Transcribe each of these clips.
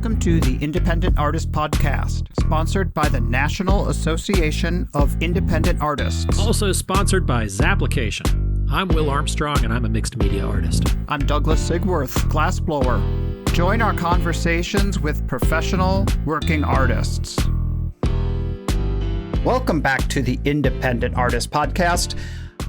Welcome to the Independent Artist Podcast, sponsored by the National Association of Independent Artists. Also sponsored by Zapplication. I'm Will Armstrong, and I'm a mixed media artist. I'm Douglas Sigworth, glassblower. Join our conversations with professional working artists. Welcome back to the Independent Artist Podcast.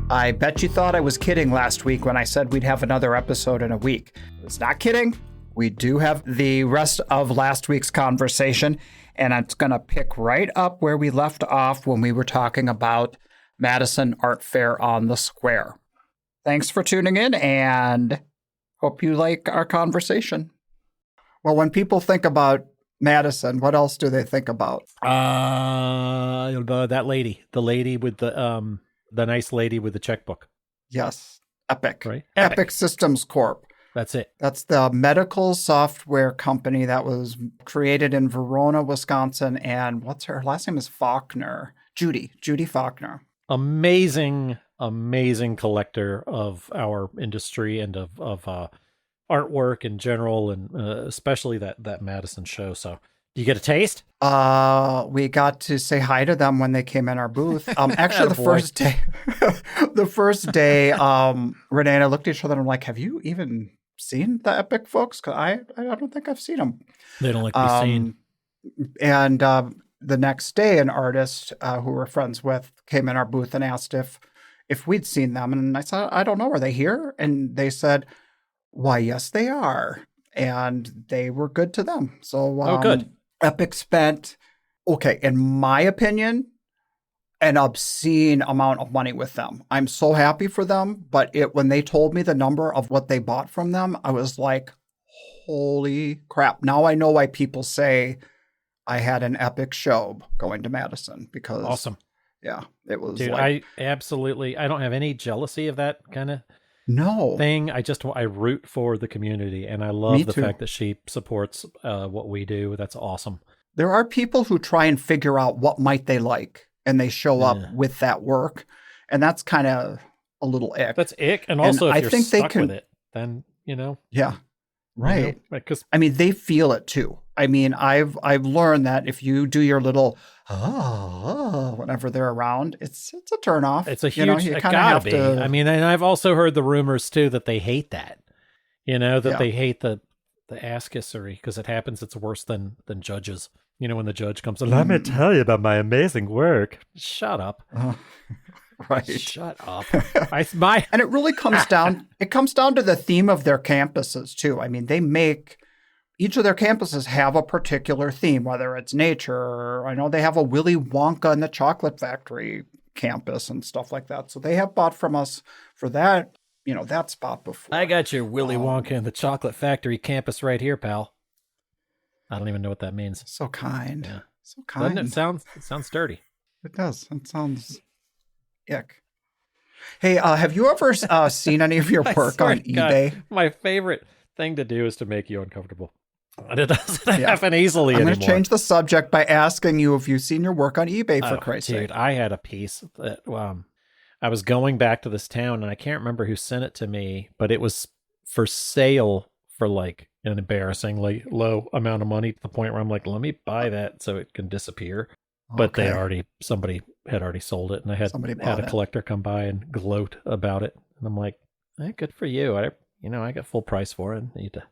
I bet you thought I was kidding last week when I said we'd have another episode in a week. I was not kidding. We do have the rest of last week's conversation, and it's going to pick right up where we left off when we were talking about Madison Art Fair on the Square. Thanks for tuning in, and hope you like our conversation. Well, when people think about Madison, what else do they think about? That lady, the lady with the nice lady with the checkbook. Yes, Epic. Right? Epic Systems Corp. That's it. That's the medical software company that was created in Verona, Wisconsin. And what's her last name is Faulkner. Judy Faulkner. Amazing collector of our industry and of artwork in general, and especially that Madison show. So, do you get a taste? We got to say hi to them when they came in our booth. Actually, the first day, Renee and I looked at each other and I'm like, have you even seen the Epic folks? Because I don't think I've seen them. They don't like to be seen. And the next day, an artist who we're friends with came in our booth and asked if we'd seen them. And I said, I don't know. Are they here? And they said, why, yes, they are. And they were good to them. So good. Epic spent, in my opinion, an obscene amount of money with them. I'm so happy for them, but when they told me the number of what they bought from them, I was like, holy crap. Now I know why people say I had an epic show going to Madison, because awesome. Yeah, it was. Dude, I don't have any jealousy of that kind of thing. I root for the community, and I love the fact that she supports what we do. That's awesome. There are people who try and figure out what might they like, and they show up with that work, and that's kind of a little ick. That's ick, and also if you're stuck with it, then yeah, right. Because they feel it too. I've learned that if you do your little whenever they're around, it's a turnoff. It's a huge. It gotta be. And I've also heard the rumors too that they hate that. They hate the ass-kissery because it happens. It's worse than judges. When the judge comes and let me tell you about my amazing work. Shut up. Right. Shut up. And it really comes down. It comes down to the theme of their campuses too. They make. Each of their campuses have a particular theme, whether it's nature, or I know they have a Willy Wonka and the Chocolate Factory campus and stuff like that. So they have bought from us for that, that spot before. I got your Willy Wonka and the Chocolate Factory campus right here, pal. I don't even know what that means. So kind. Yeah. So kind. Doesn't it sounds dirty. It does. It sounds ick. Hey, have you ever seen any of your work on eBay? God, my favorite thing to do is to make you uncomfortable. And it doesn't happen easily anymore. I'm going to change the subject by asking you if you've seen your work on eBay, for Christ's sake. Dude, I had a piece that I was going back to this town, and I can't remember who sent it to me, but it was for sale for like an embarrassingly low amount of money, to the point where I'm like, let me buy that so it can disappear. But somebody had already sold it, and I had a collector come by and gloat about it. And I'm like, good for you. I got full price for it. I need to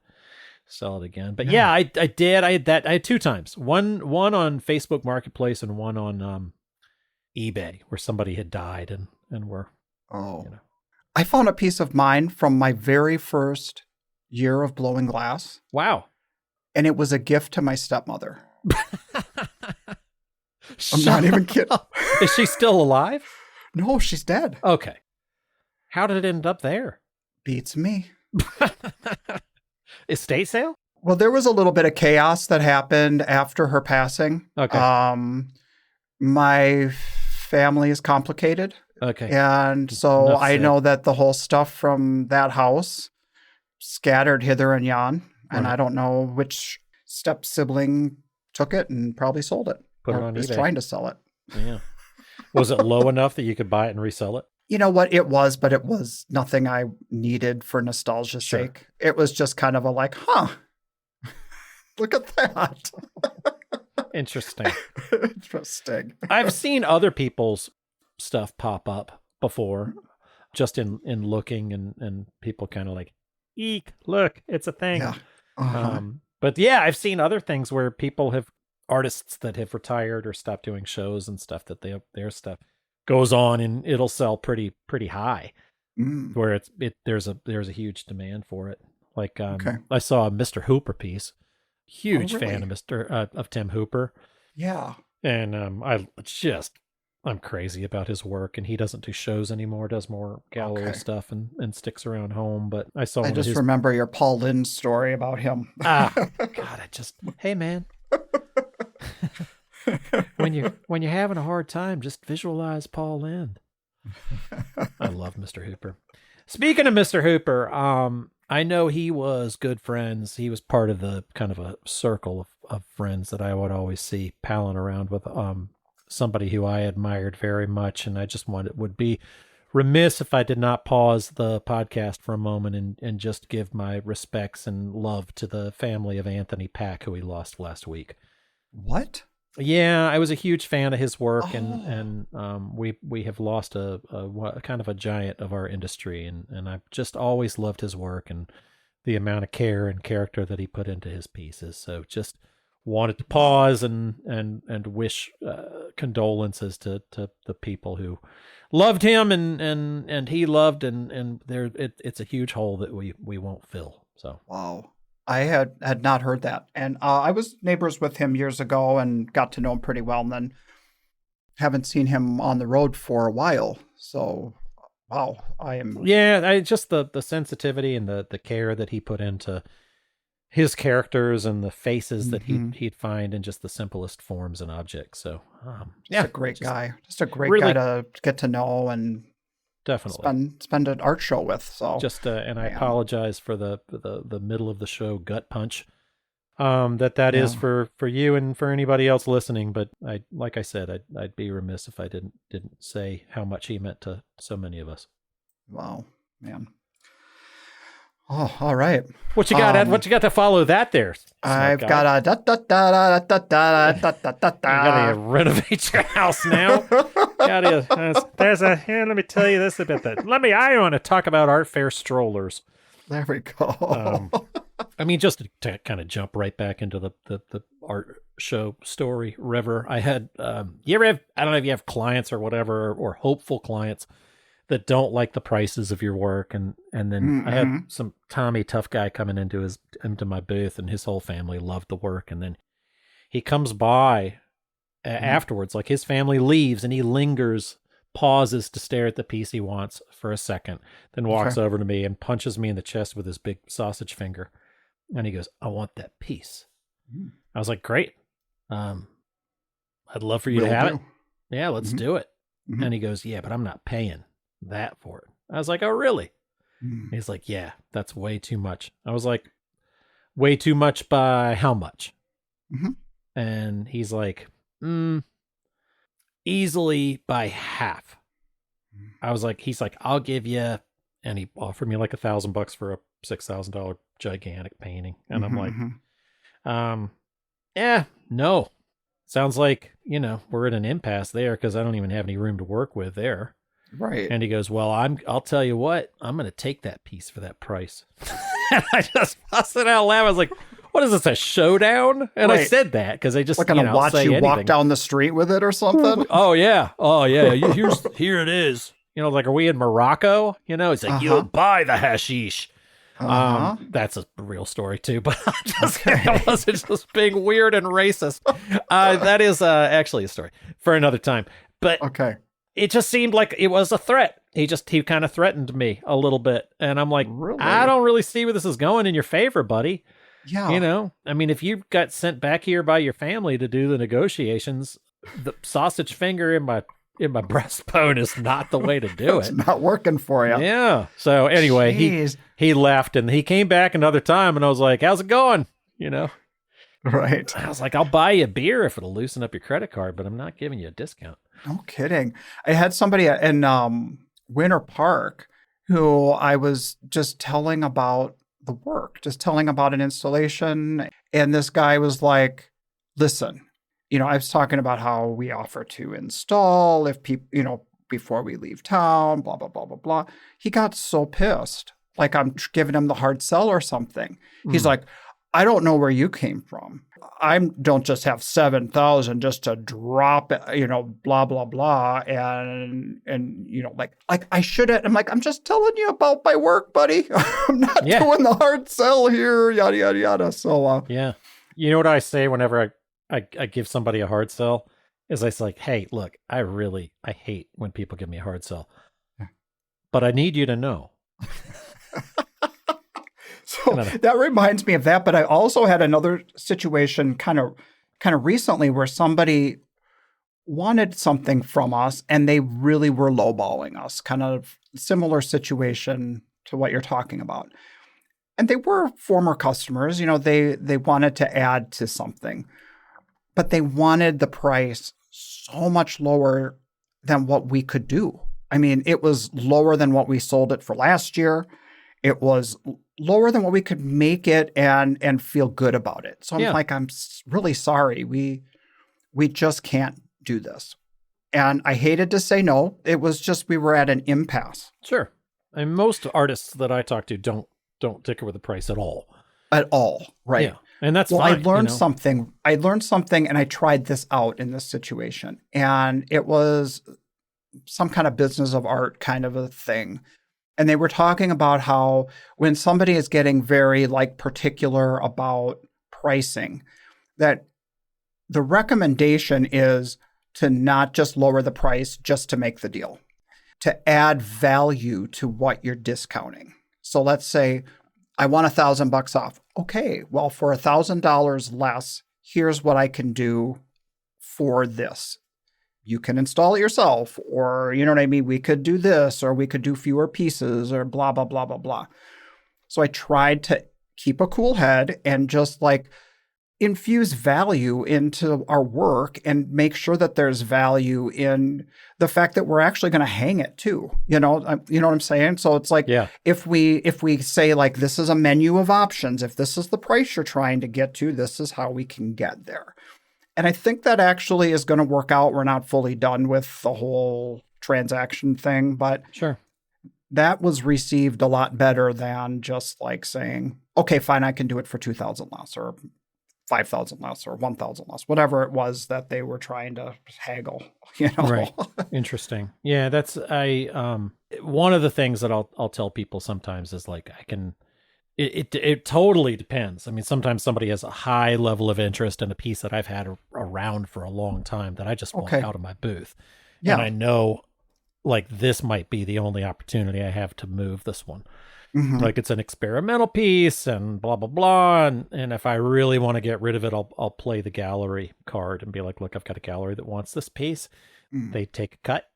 sell it again. But I did. I had two times. One on Facebook Marketplace and one on eBay, where somebody had died and were. I found a piece of mine from my very first year of blowing glass. Wow. And it was a gift to my stepmother. I'm not even kidding. Is she still alive? No, she's dead. Okay. How did it end up there? Beats me. Estate sale? Well, there was a little bit of chaos that happened after her passing. Okay. My family is complicated. Okay. And so I know that the whole stuff from that house scattered hither and yon. And I don't know which step sibling took it and probably sold it. Put it on eBay. eBay. Trying to sell it. Yeah. Was it low enough that you could buy it and resell it? You know what? It was, but it was nothing I needed for nostalgia's sake. It was just kind of a like, Look at that. Interesting. Interesting. I've seen other people's stuff pop up before, just in looking, and people kind of like, eek, look, it's a thing. Yeah. Uh-huh. But yeah, I've seen other things where artists that have retired or stopped doing shows and stuff, that their stuff goes on and it'll sell pretty high, where there's a huge demand for it. Like I saw a Mr. Hooper piece. Huge fan of of Tim Hooper. Yeah. And I'm crazy about his work, and he doesn't do shows anymore, does more gallery stuff and sticks around home. But I just remember your Paul Lynde story about him. God, hey man. when you're having a hard time, just visualize Paul Lynde. I love Mr. Hooper. Speaking of Mr. Hooper, I know he was good friends. He was part of the kind of a circle of friends that I would always see palling around with somebody who I admired very much. And I just would be remiss if I did not pause the podcast for a moment and just give my respects and love to the family of Anthony Pack, who we lost last week. What? Yeah, I was a huge fan of his work, and we have lost a kind of a giant of our industry, and I've just always loved his work and the amount of care and character that he put into his pieces. So just wanted to pause and wish condolences to the people who loved him and he loved, and it's a huge hole that we won't fill. So wow. I had not heard that. And I was neighbors with him years ago and got to know him pretty well, and then haven't seen him on the road for a while. So, wow, just the sensitivity and the care that he put into his characters and the faces that he'd find in just the simplest forms and objects. So, a great guy. Just a great guy to get to know and definitely spend an art show with. So and I apologize for the middle of the show gut punch that is for you and for anybody else listening. But like I said, I'd be remiss if I didn't say how much he meant to so many of us. Wow, man. Oh, all right. What you got? What you got to follow that there? I've got a da da da da da da da da da. You gotta renovate your house now. Here, let me tell you this about that. I want to talk about art fair strollers. There we go. I mean, just to kind of jump right back into the art show story river. I had I don't know if you have clients or whatever, or hopeful clients that don't like the prices of your work, and then I had some Tommy tough guy coming into my booth, and his whole family loved the work, and then he comes by afterwards, like his family leaves, and he lingers, pauses to stare at the piece he wants for a second, then walks over to me and punches me in the chest with his big sausage finger, and he goes, "I want that piece." I was like, "Great, I'd love for you to have it. Yeah, let's do it." And he goes, "Yeah, but I'm not paying that for it." I was like, "Oh, really?" He's like, "Yeah, that's way too much." I was like, "Way too much by how much?" And he's like, "Easily by half." He's like, "I'll give you," and he offered me like $1,000 for a $6,000 gigantic painting. And I'm like, yeah, no. Sounds like, we're at an impasse there, because I don't even have any room to work with there. Right. And he goes, "Well, I'll tell you what, I'm going to take that piece for that price." And I just busted out laughing. I was like, "What is this, a showdown?" And I said that because I just gonna watch you walk down the street with it or something. Oh yeah. Here it is. Like, are we in Morocco? It's like, "You'll buy the hashish." That's a real story too, but I wasn't just being weird and racist. That is actually a story for another time. But it just seemed like it was a threat. He kind of threatened me a little bit, and I'm like, really? I don't really see where this is going in your favor, buddy. Yeah. I mean, if you got sent back here by your family to do the negotiations, the sausage finger in my breastbone is not the way to do it. It's not working for you. Yeah. So anyway, he left, and he came back another time, and I was like, "How's it going?" Right. I was like, "I'll buy you a beer if it'll loosen up your credit card, but I'm not giving you a discount." No kidding. I had somebody in Winter Park who I was just telling about the work, just telling about an installation. And this guy was like, listen, I was talking about how we offer to install if people, before we leave town, blah, blah, blah, blah, blah. He got so pissed, like I'm giving him the hard sell or something. He's like, I don't know where you came from. I don't just have 7,000 just to drop it, blah, blah, blah. And like I shouldn't. I'm like, I'm just telling you about my work, buddy. I'm not doing the hard sell here, yada, yada, yada. So, yeah. You know what I say whenever I give somebody a hard sell is I say, like, hey, look, I hate when people give me a hard sell, but I need you to know. So that reminds me of that. But I also had another situation kind of recently where somebody wanted something from us and they really were lowballing us, kind of similar situation to what you're talking about. And they were former customers, they wanted to add to something, but they wanted the price so much lower than what we could do. I mean, it was lower than what we sold it for last year. It was lower than what we could make it and feel good about it. So I'm like, I'm really sorry. We just can't do this. And I hated to say no. It was just, we were at an impasse. Sure. And most artists that I talk to don't tinker with the price at all. At all. Right. Yeah. And that's fine. I learned something. I learned something and I tried this out in this situation. And it was some kind of business of art kind of a thing. And they were talking about how when somebody is getting very particular about pricing, that the recommendation is to not just lower the price just to make the deal, to add value to what you're discounting. So let's say I want $1,000 off. Okay, well, for $1,000 less, here's what I can do for this. You can install it yourself, or, you know what I mean? We could do this, or we could do fewer pieces, or blah, blah, blah, blah, blah. So I tried to keep a cool head and just infuse value into our work and make sure that there's value in the fact that we're actually going to hang it too. You know what I'm saying? So it's like, if we say this is a menu of options, if this is the price you're trying to get to, this is how we can get there. And I think that actually is going to work out. We're not fully done with the whole transaction thing, but sure, that was received a lot better than just saying, okay, fine, I can do it for 2,000 less or 5,000 less or 1,000 less, whatever it was that they were trying to haggle, Right. Interesting. Yeah, that's one of the things that I'll tell people sometimes is it totally depends. I mean, sometimes somebody has a high level of interest in a piece that I've had around for a long time that I just want out of my booth. Yeah. And I know this might be the only opportunity I have to move this one. Mm-hmm. It's an experimental piece and blah, blah, blah. And if I really want to get rid of it, I'll play the gallery card and be like, look, I've got a gallery that wants this piece. They take a cut.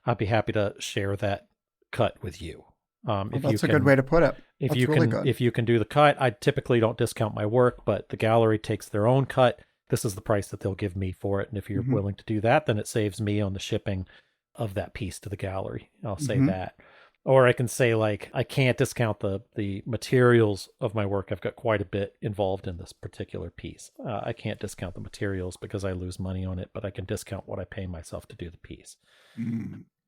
I'd be happy to share that cut with you. That's a good way to put it. If you can do the cut, I typically don't discount my work, but the gallery takes their own cut. This is the price that they'll give me for it. And if you're willing to do that, then it saves me on the shipping of that piece to the gallery. I'll say that. Or I can say I can't discount the materials of my work. I've got quite a bit involved in this particular piece. I can't discount the materials because I lose money on it, but I can discount what I pay myself to do the piece.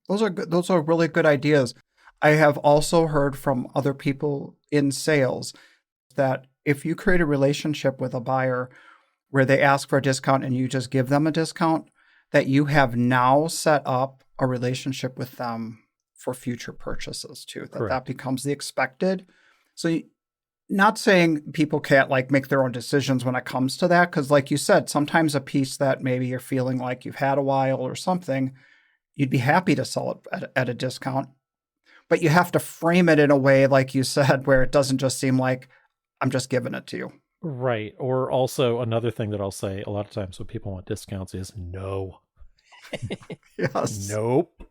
Those are good. Those are really good ideas. I have also heard from other people in sales that if you create a relationship with a buyer where they ask for a discount and you just give them a discount, that you have now set up a relationship with them for future purchases too, that becomes the expected. So not saying people can't make their own decisions when it comes to that, because like you said, sometimes a piece that maybe you're feeling like you've had a while or something, you'd be happy to sell it at a discount. But you have to frame it in a way, like you said, where it doesn't just seem like I'm just giving it to you. Right. Or also another thing that I'll say a lot of times when people want discounts is no. Yes. Nope.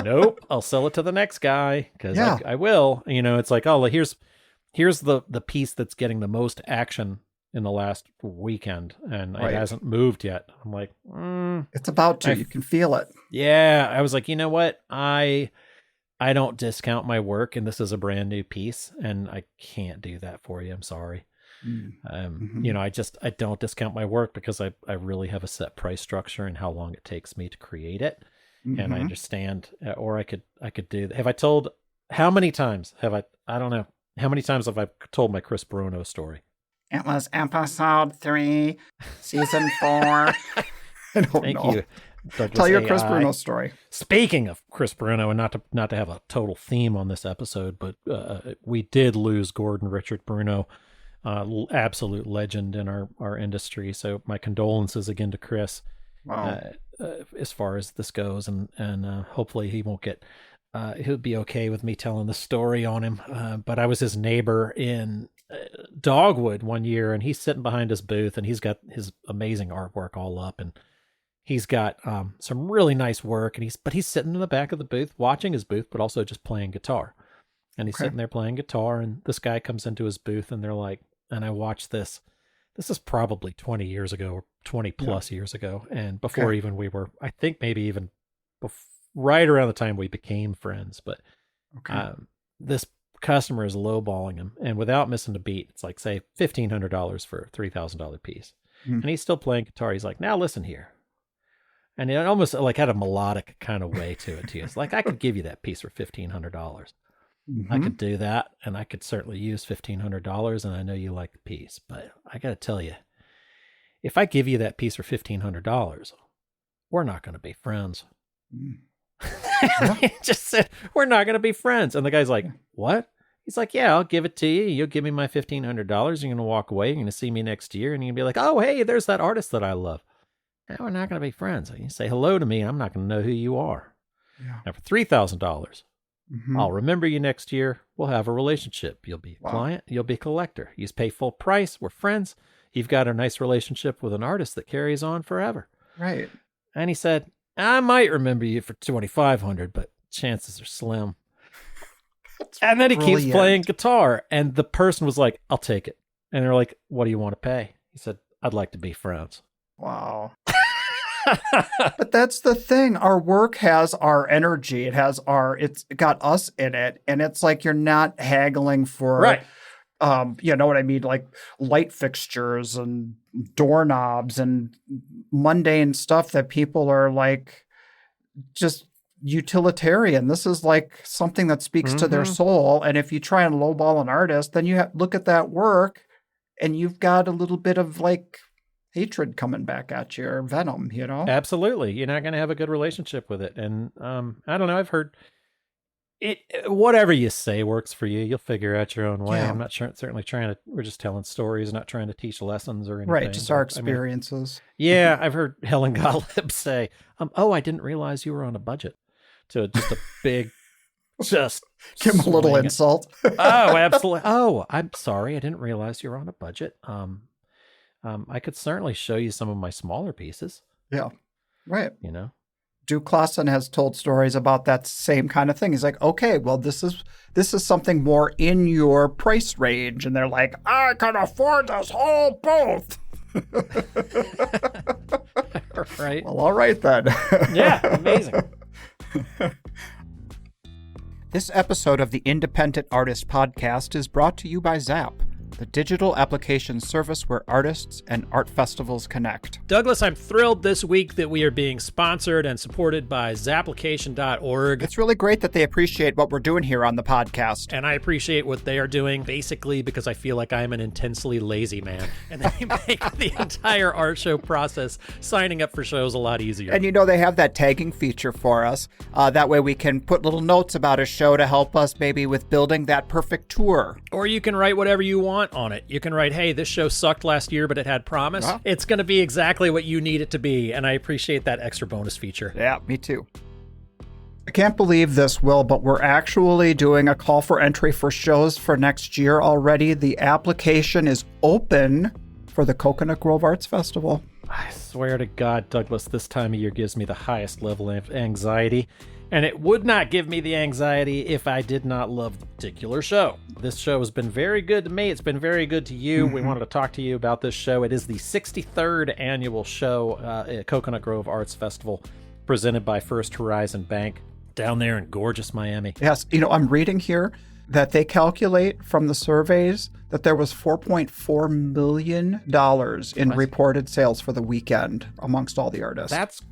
Nope. I'll sell it to the next guy because I will. It's here's the piece that's getting the most action in the last weekend and it hasn't moved yet. I'm like, it's about to. You can feel it. Yeah. I was like, you know what? I don't discount my work, and this is a brand new piece, and I can't do that for you. I'm sorry. I don't discount my work because I really have a set price structure and how long it takes me to create it. And I understand, or I could do that. How many times have I don't know. How many times have I told my Chris Bruno story? It was episode 3, season 4. I don't know. Thank you. Douglas Tell your AI. Chris Bruno story. Speaking of Chris Bruno, and not to have a total theme on this episode, but we did lose Gordon Richard Bruno, absolute legend in our industry. So my condolences again to Chris. Wow. As far as this goes, and hopefully he won't get. He'll be okay with me telling the story on him. But I was his neighbor in Dogwood one year, and he's sitting behind his booth, and he's got his amazing artwork all up, and he's got some really nice work, and he's sitting in the back of the booth watching his booth, but also just playing guitar. And he's sitting there playing guitar, and this guy comes into his booth, and they're like, and I watched this. This is probably 20 years ago, or 20 plus years ago, and before even we were, I think maybe even right around the time we became friends. But this customer is lowballing him, and without missing a beat, it's like, say, $1,500 for a $3,000 piece. And he's still playing guitar. He's like, now listen here. And it almost like had a melodic kind of way to it too. It's like, I could give you that piece for $1,500. I could do that, and I could certainly use $1,500, and I know you like the piece, but I got to tell you, if I give you that piece for $1,500, we're not going to be friends. He just said, we're not going to be friends. And the guy's like, what? He's like, yeah, I'll give it to you. You'll give me my $1,500. You're going to walk away. You're going to see me next year, and you're going to be like, oh, hey, there's that artist that I love. Now we're not going to be friends. You say hello to me, and I'm not going to know who you are. Yeah. Now for $3,000, I'll remember you next year. We'll have a relationship. You'll be a client. You'll be a collector. You pay full price. We're friends. You've got a nice relationship with an artist that carries on forever. Right. And he said, I might remember you for $2,500, but chances are slim. And then he keeps playing guitar. And the person was like, I'll take it. And they're like, what do you want to pay? He said, I'd like to be friends. Wow. But that's the thing. Our work has our energy. It's got us in it. And it's like, you're not haggling for, you know what I mean? Like light fixtures and doorknobs and mundane stuff that people are like, just utilitarian. This is like something that speaks to their soul. And if you try and lowball an artist, then you look at that work and you've got a little bit of like hatred coming back at you, or venom, you know? Absolutely. You're not going to have a good relationship with it. And I don't know. I've heard it. Whatever you say works for you. You'll figure out your own way. Yeah. I'm not certainly trying to. We're just telling stories, not trying to teach lessons or anything. Right. Just our experiences. I've heard Helen Gottlieb say, "Oh, I didn't realize you were on a budget." To just a big, just give him a little insult. Oh, absolutely. Oh, I'm sorry. I didn't realize you were on a budget. I could certainly show you some of my smaller pieces. Yeah. Right. You know, Duke Clausen has told stories about that same kind of thing. He's like, okay, well, this is something more in your price range. And they're like, I can afford this whole booth. Right. Well, all right then. Yeah. Amazing. This episode of the Independent Artist Podcast is brought to you by Zap, the digital application service where artists and art festivals connect. Douglas, I'm thrilled this week that we are being sponsored and supported by Zapplication.org. It's really great that they appreciate what we're doing here on the podcast. And I appreciate what they are doing, basically because I feel like I'm an intensely lazy man. And they make the entire art show process, signing up for shows, a lot easier. And you know, they have that tagging feature for us. That way we can put little notes about a show to help us maybe with building that perfect tour. Or you can write whatever you want on it. You can write, hey, this show sucked last year, but it had promise. Uh-huh. It's going to be exactly what you need it to be, and I appreciate that extra bonus feature. Yeah, me too. I can't believe this, Will, but we're actually doing a call for entry for shows for next year already. The application is open for the Coconut Grove Arts Festival. I swear to God, Douglas, this time of year gives me the highest level of anxiety. And it would not give me the anxiety if I did not love the particular show. This show has been very good to me. It's been very good to you. We wanted to talk to you about this show. It is the 63rd annual show at Coconut Grove Arts Festival, presented by First Horizon Bank. down there in gorgeous Miami. Yes. I'm reading here that they calculate from the surveys that there was $4.4 million in reported sales for the weekend amongst all the artists. That's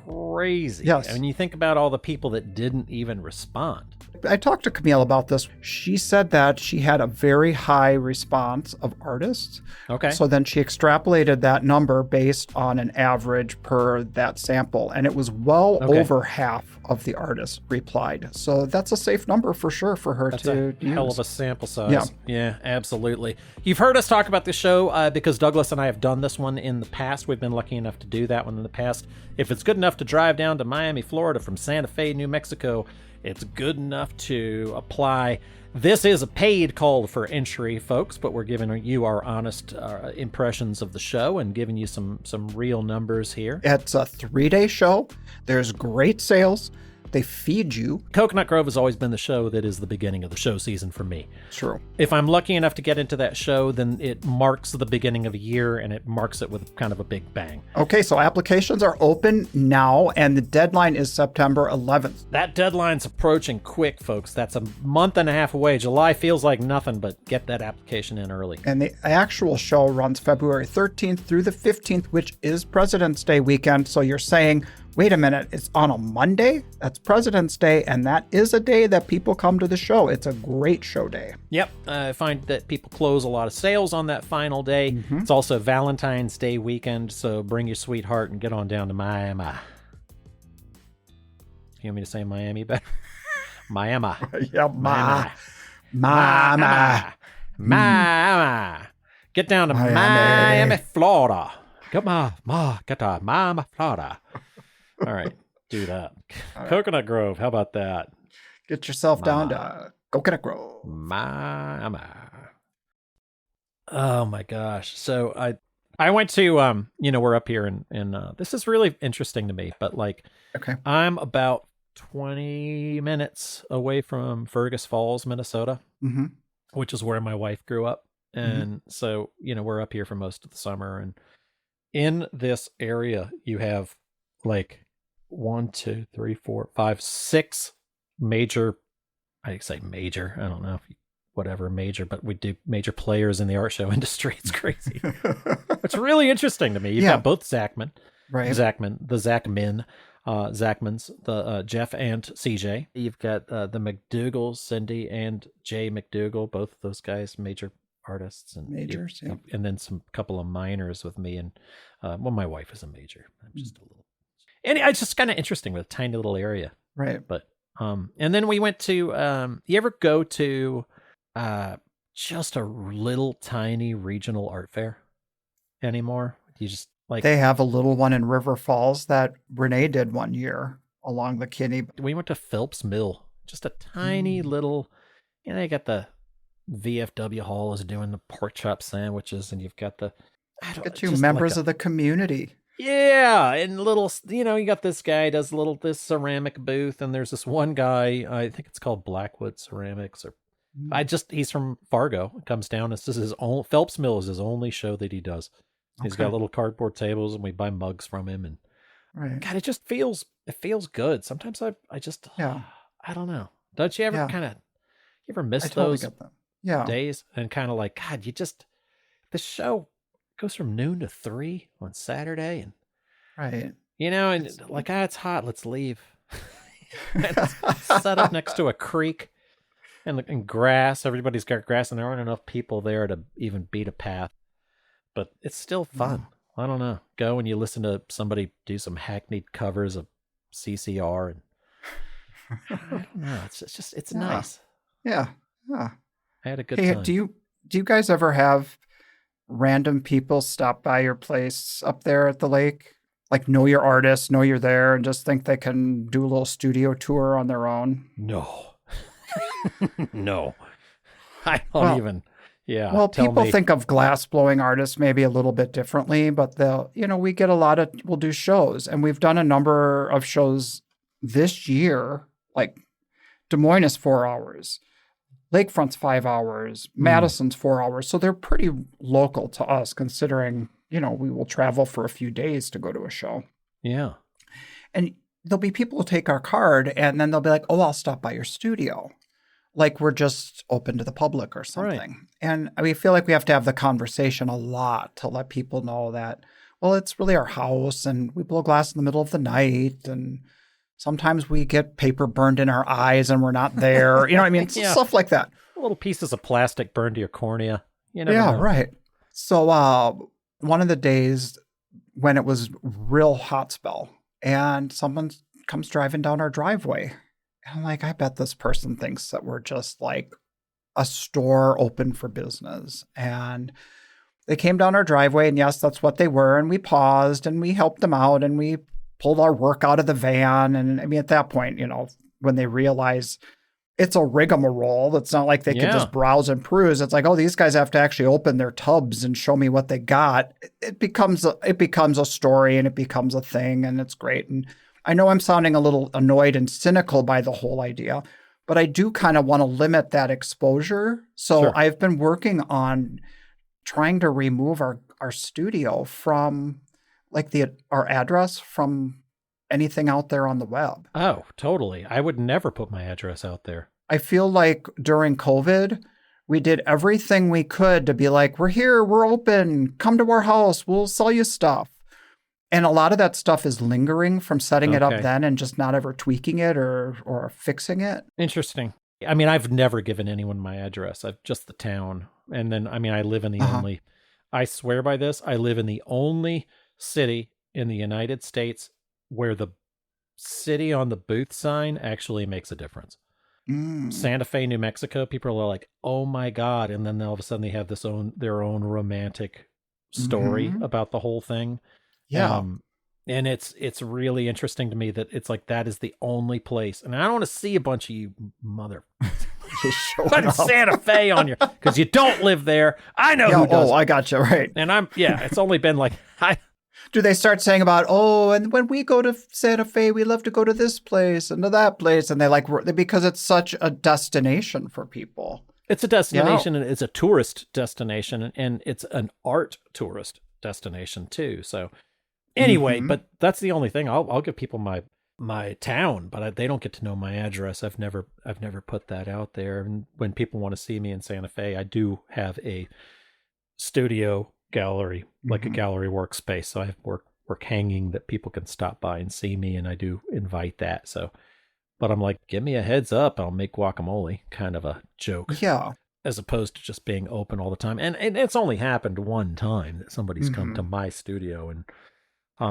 crazy. Yes. I mean, you think about all the people that didn't even respond. I talked to Camille about this. She said that she had a very high response of artists. Okay. So then she extrapolated that number based on an average per that sample. And it was well over half of the artists replied. So that's a safe number for sure for her to use. Hell of a sample size. Yeah, absolutely. You've heard us talk about this show because Douglas and I have done this one in the past. We've been lucky enough to do that one in the past. If it's good enough to drive down to Miami, Florida from Santa Fe, New Mexico, it's good enough to apply. This is a paid call for entry, folks, but we're giving you our honest impressions of the show and giving you some real numbers here. It's a 3-day show. There's great sales. They feed you. Coconut Grove has always been the show that is the beginning of the show season for me. True. If I'm lucky enough to get into that show, then it marks the beginning of a year, and it marks it with kind of a big bang. Okay, so applications are open now, and the deadline is September 11th. That deadline's approaching quick, folks. That's a month and a half away. July feels like nothing, but get that application in early. And the actual show runs February 13th through the 15th, which is President's Day weekend. So you're saying, wait a minute, it's on a Monday? That's President's Day, and that is a day that people come to the show. It's a great show day. Yep, I find that people close a lot of sales on that final day. It's also Valentine's Day weekend, so bring your sweetheart and get on down to Miami. You want me to say Miami better? Miami. Yeah, Miami. Get down to Miami, Florida. Come on, get to Miami, Florida. All right, do that. Right. Coconut Grove, how about that? Get yourself down to Coconut Grove. Mama. Oh my gosh. So I went to we're up here in this is really interesting to me, but I'm about 20 minutes away from Fergus Falls, Minnesota, which is where my wife grew up. And so, we're up here for most of the summer, and in this area you have 1, 2, 3, 4, 5, 6 major, I say major, I don't know if whatever major, but we do major players in the art show industry. It's crazy. It's really interesting to me. You've got both Zachman, the Zachmans, the Jeff and CJ. You've got the McDougals, Cindy and Jay McDougall, both of those guys, major artists and majors, and then some couple of minors with me, and my wife is a major. I'm just a little. And it's just kind of interesting with a tiny little area. Right. But, and then we went to, you ever go to, just a little tiny regional art fair anymore? You just they have a little one in River Falls that Renee did one year along the Kinney. We went to Phelps Mill, just a tiny little, they got the VFW Hall is doing the pork chop sandwiches, and you've got get you members of the community. Yeah, and little, you got this guy does this ceramic booth, and there's this one guy, I think it's called Blackwood Ceramics, or he's from Fargo, comes down. This is his own, Phelps Mill is his only show that he does. He's got little cardboard tables, and we buy mugs from him, and God, it feels good. Sometimes I just, I don't know. Don't you ever you ever miss those days and kind of God, the show goes from noon to 3 on Saturday, and and it's hot, let's leave. Set up next to a creek and grass. Everybody's got grass, and there aren't enough people there to even beat a path, but it's still fun. I don't know. Go and you listen to somebody do some hackneyed covers of CCR, and I don't know. It's nice. Yeah. I had a good time. Do you guys ever have random people stop by your place up there at the lake? Know your artist, know you're there, and just think they can do a little studio tour on their own? No. No. I don't even. Yeah. Well, people think of glass blowing artists maybe a little bit differently, but we get we'll do shows, and we've done a number of shows this year, Des Moines is 4 hours. Lakefront's 5 hours, Madison's 4 hours. So they're pretty local to us, considering, we will travel for a few days to go to a show. Yeah. And there'll be people who take our card and then they'll be like, oh, I'll stop by your studio. Like we're just open to the public or something. Right. And we feel like we have to have the conversation a lot to let people know that, well, it's really our house and we blow glass in the middle of the night and sometimes we get paper burned in our eyes and we're not there. You know what I mean? Yeah. Stuff like that. Little pieces of plastic burned to your cornea. You never know. Right. So one of the days when it was real hot spell and someone comes driving down our driveway, and I'm like, I bet this person thinks that we're just like a store open for business. And they came down our driveway, and yes, that's what they were. And we paused and we helped them out and we pulled our work out of the van. And I mean, at that point, you know, when they realize it's a rigmarole, it's not like they could just browse and peruse. It's like, oh, these guys have to actually open their tubs and show me what they got. It becomes a story and it becomes a thing, and it's great. And I know I'm sounding a little annoyed and cynical by the whole idea, but I do kind of want to limit that exposure. So Sure. I've been working on trying to remove our studio from like our address from anything out there on the web. Oh, totally. I would never put my address out there. I feel like during COVID, we did everything we could to be like, we're here, we're open, come to our house, we'll sell you stuff. And a lot of that stuff is lingering from setting it up then and just not ever tweaking it or fixing it. Interesting. I mean, I've never given anyone my address. I've just the town. And then, I mean, I live in the only, I swear by this, I live in the only city in the United States where the city on the booth sign actually makes a difference. Santa Fe, New Mexico, people are like, oh my God. And then all of a sudden they have their own romantic story about the whole thing. Yeah. And it's really interesting to me that it's like, that is the only place. And I don't want to see a bunch of you just putting Santa Fe on you because you don't live there. I know who does. Oh, I got you. Right. And it's only been like, do they start saying about, oh, and when we go to Santa Fe, we love to go to this place and to that place. And they like, because it's such a destination for people. It's a destination and it's a tourist destination and it's an art tourist destination too. So anyway, but that's the only thing. I'll give people my town, but they don't get to know my address. I've never put that out there. And when people want to see me in Santa Fe, I do have a studio gallery, like a gallery workspace. So I have work hanging that people can stop by and see me, and I do invite that. So, but I'm like, give me a heads up, I'll make guacamole, kind of a joke. Yeah. As opposed to just being open all the time. And it's only happened one time that somebody's come to my studio, and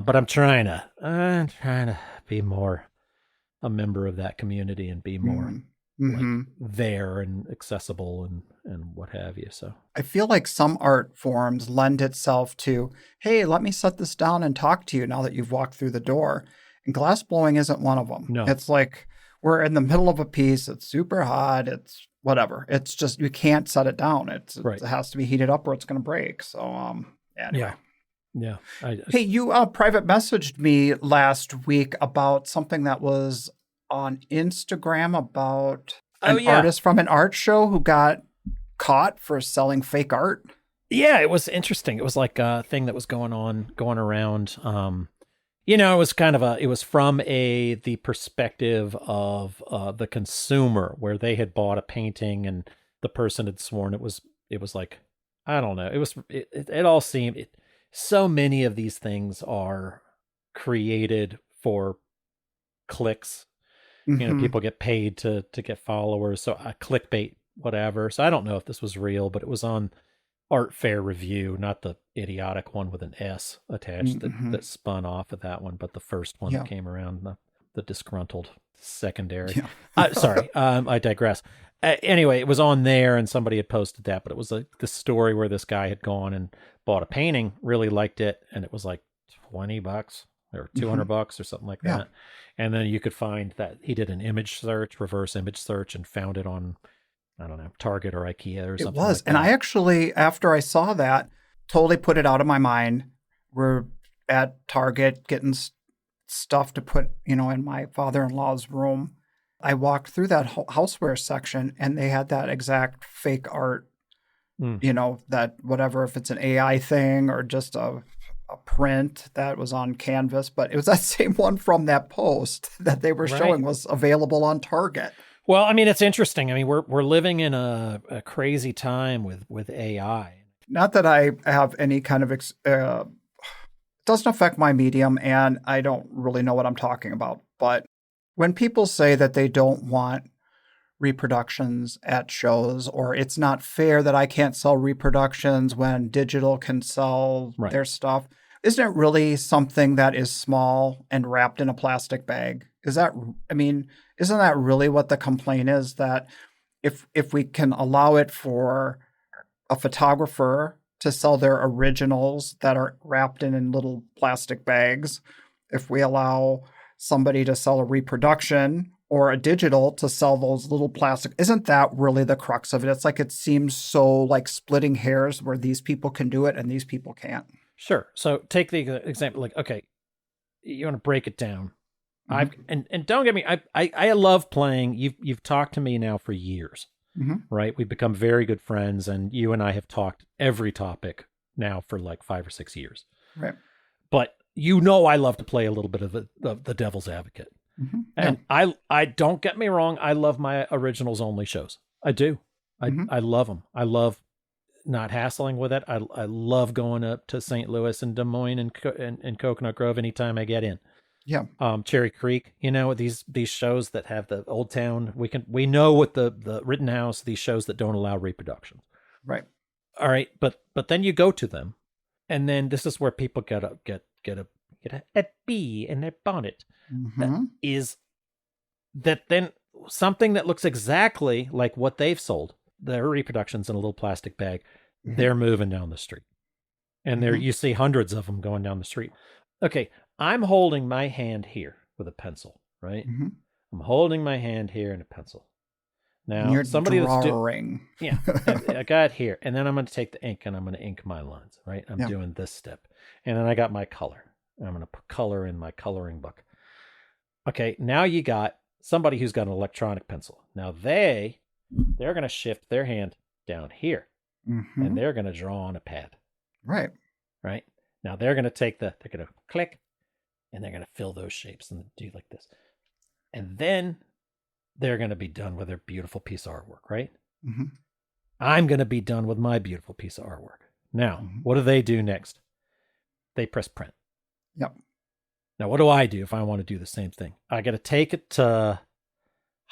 but I'm trying to be more a member of that community and be more like there and accessible and what have you. So I feel like some art forms lend itself to, hey, let me set this down and talk to you now that you've walked through the door. And glass blowing isn't one of them. No. It's like we're in the middle of a piece. It's super hot. It's whatever. It's just, you can't set it down. It has to be heated up or it's going to break. So, anyway. Yeah. Hey, you private messaged me last week about something that was on Instagram about an artist from an art show who got caught for selling fake art. Yeah, it was interesting. It was like a thing that was going around. It was kind of it was from the perspective of the consumer, where they had bought a painting and the person had sworn it was like, I don't know. It all seemed, so many of these things are created for clicks. People get paid to get followers. So clickbait, whatever. So I don't know if this was real, but it was on Art Fair Review, not the idiotic one with an S attached that spun off of that one, but the first one that came around, the disgruntled secondary. Sorry, I digress. Anyway, it was on there and somebody had posted that, but it was the story where this guy had gone and bought a painting, really liked it, and it was like $20 or $200 or something like that. And then you could find that he did an image search, reverse image search, and found it on, I don't know, Target or IKEA or something. It was. And I actually, after I saw that, totally put it out of my mind. We're at Target getting stuff to put, in my father-in-law's room. I walked through that houseware section and they had that exact fake art, that whatever, if it's an AI thing or just a a print that was on canvas, but it was that same one from that post that they were showing was available on Target. Well, I mean, it's interesting. I mean, we're living in a crazy time with AI. Not that I have any kind of it doesn't affect my medium, and I don't really know what I'm talking about. But when people say that they don't want reproductions at shows, or it's not fair that I can't sell reproductions when digital can sell their stuff, isn't it really something that is small and wrapped in a plastic bag? Isn't that really what the complaint is? That if we can allow it for a photographer to sell their originals that are wrapped in little plastic bags, if we allow somebody to sell a reproduction or a digital to sell those little plastic, isn't that really the crux of it? It's like it seems so like splitting hairs where these people can do it and these people can't. Sure. So take the example, like, okay, you want to break it down. And don't get me, I love playing. You've talked to me now for years, right? We've become very good friends, and you and I have talked every topic now for like 5 or 6 years. Right. But I love to play a little bit of the devil's advocate. And I don't get me wrong. I love my originals only shows. I do. I love them. I love not hassling with it. I love going up to St. Louis and Des Moines and Coconut Grove anytime I get in. Yeah. Cherry Creek, these shows that have the Old Town, we know with the Rittenhouse, these shows that don't allow reproduction. Right. All right. But then you go to them, and then this is where people get a bee in their bonnet. That is that then something that looks exactly like what they've sold, their reproductions in a little plastic bag, they're moving down the street. And there you see hundreds of them going down the street. Okay, I'm holding my hand here with a pencil, right? I'm holding my hand here in a pencil. Now, you're somebody drawing. I got here, and then I'm going to take the ink and I'm going to ink my lines, right? I'm doing this step. And then I got my color. I'm going to put color in my coloring book. Okay, now you got somebody who's got an electronic pencil. Now they're going to shift their hand down here, and they're going to draw on a pad. Right. Right. Now they're going to they're going to click, and they're going to fill those shapes and do like this. And then they're going to be done with their beautiful piece of artwork, right? I'm going to be done with my beautiful piece of artwork. Now, what do they do next? They press print. Yep. Now, what do I do if I want to do the same thing? I got to take it to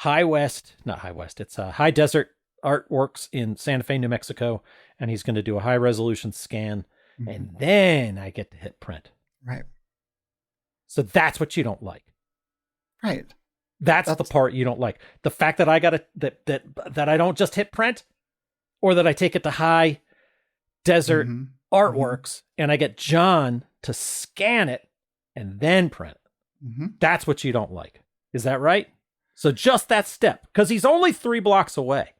it's High Desert Artworks in Santa Fe, New Mexico, and he's going to do a high resolution scan, and then I get to hit print. Right. So that's what you don't like. Right. That's the part you don't like. The fact that I got that I don't just hit print, or that I take it to High Desert Artworks and I get John to scan it and then print it. That's what you don't like. Is that right? So just that step, because he's only 3 blocks away.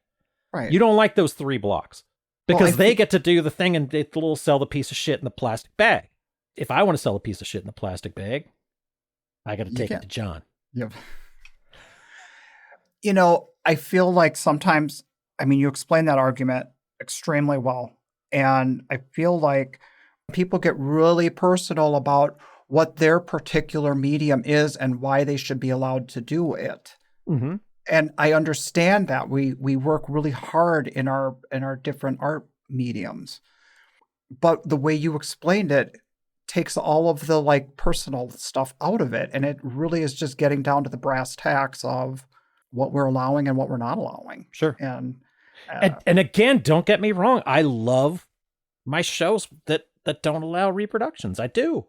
Right. You don't like those 3 blocks because they get to do the thing and they will sell the piece of shit in the plastic bag. If I want to sell a piece of shit in the plastic bag, I got to take it to John. Yep. I feel like sometimes, you explain that argument extremely well. And I feel like people get really personal about what their particular medium is and why they should be allowed to do it. And I understand that we work really hard in our different art mediums, but the way you explained it takes all of the like personal stuff out of it, and it really is just getting down to the brass tacks of what we're allowing and what we're not allowing. Sure. And again, don't get me wrong, I love my shows that don't allow reproductions. I do.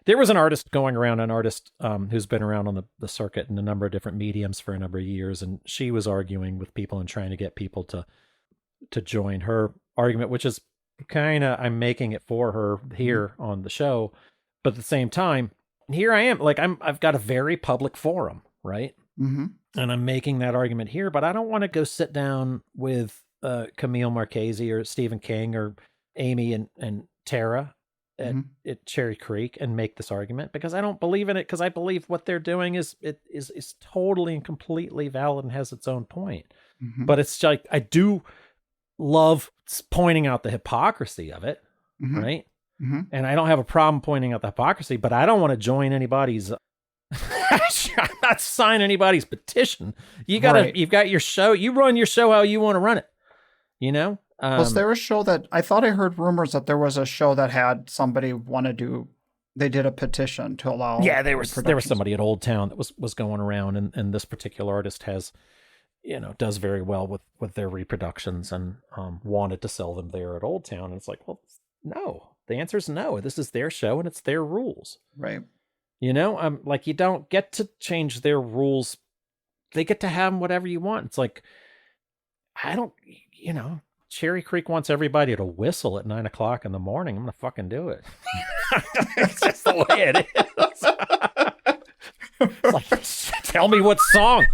There was an artist who's been around on the circuit in a number of different mediums for a number of years, and she was arguing with people and trying to get people to join her argument, which is kind of, I'm making it for her here on the show. But at the same time, here I am, like I've got a very public forum, right? And I'm making that argument here, but I don't want to go sit down with Camille Marchese or Stephen King or Amy and Tara at Cherry Creek and make this argument, because I don't believe in it, because I believe what they're doing is totally and completely valid and has its own point. But it's like, I do love pointing out the hypocrisy of it, right? Mm-hmm. And I don't have a problem pointing out the hypocrisy, but I don't want to join anybody's. I'm not signing anybody's petition. You've got your show. You run your show how you want to run it. You know? Was there a show that I thought I heard rumors that there was a show that had somebody want to do? They did a petition to allow. Yeah, there was somebody at Old Town that was going around, and this particular artist has, does very well with their reproductions and wanted to sell them there at Old Town. And it's like, well, no. The answer is no. This is their show and it's their rules. Right. You don't get to change their rules. They get to have whatever you want. It's like, Cherry Creek wants everybody to whistle at 9:00 in the morning. I'm going to fucking do it. It's just the way it is. It's like, tell me what song.